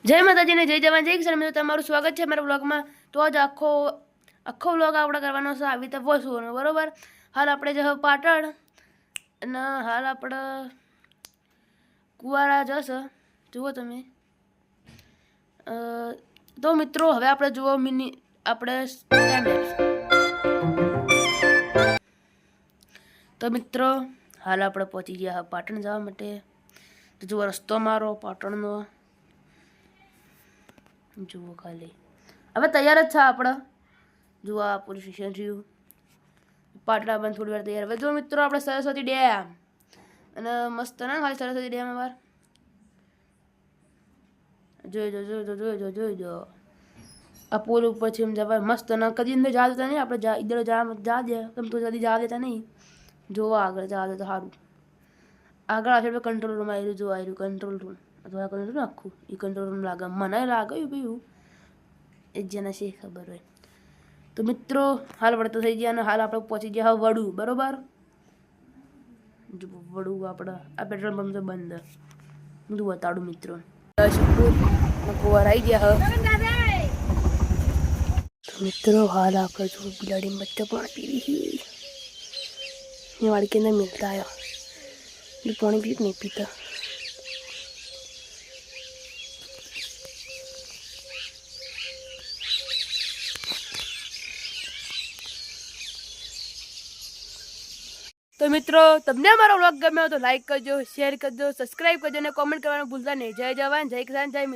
જય માતાજી ને જય જવાન જય કિસાન મિત્રો, તમારું સ્વાગત છે મારા વ્લોગમાં। તો આજ આખો વ્લોગ આપણે કરવાનો છે આવી રીતે વસુનો, બરોબર। હાલ આપણે જ પાટણ અને હાલ આપણે કુવારા જશે, જુઓ તમે। તો મિત્રો હવે આપણે જુઓ મિની આપણે તો મિત્રો હાલ આપણે પહોંચી ગયા પાટણ જવા માટે। તો જુઓ રસ્તો મારો પાટણનો, જુઓ ખાલી હવે તૈયાર જ છે આપણે। જુઓ આ પોલીસ સ્ટેશન રહ્યું, પાટણા બંધ થોડી વાર તૈયાર। હવે જો મિત્રો આપણે સરસ્વતી ડેમ અને મસ્ત ના ખાલી સરસ્વતી ડેમ વાર જોઈ જો આ પુલ ઉપર છે એમ જવાય મસ્ત ના કદી અંદર જા દેતા નહીં આપણે, ઇધર જા દે કેમ તો જલ્દી જા દેતા નહીં। જોવા આગળ જા દે તો સારું। આગળ આપણે કંટ્રોલ રૂમ આવ્યું, જો આવ્યું કંટ્રોલ રૂમ અથવા કંટ્રોલ રૂમ આખું એ કંટ્રોલ રૂમ લાગે, મને લાગ્યું ભાઈ એ જેને છે ખબર હોય। તો મિત્રો હાલ વળતો થઈ ગયા અને હાલ આપણે પહોંચી ગયા વડુ, બરોબર। જો વડુ આપણે આ પેટ્રોલ પંપ તો બંધ, હું બતાડું મિત્રો। આવી ગયા મિત્રો, હાલ આપણે જો બિલાડી બચ્ચા પાણી પીવી ये वाड़ी के अंदर मिलता है, ये पानी भी नहीं पीता। तो मित्रों तमने हमारा व्लॉग गम्यो तो लाइक करजो, शेर करजो, सब्सक्राइब करजो ने कमेंट करवाना भूलता नहीं। जय जवान जय किसान जय मित्र।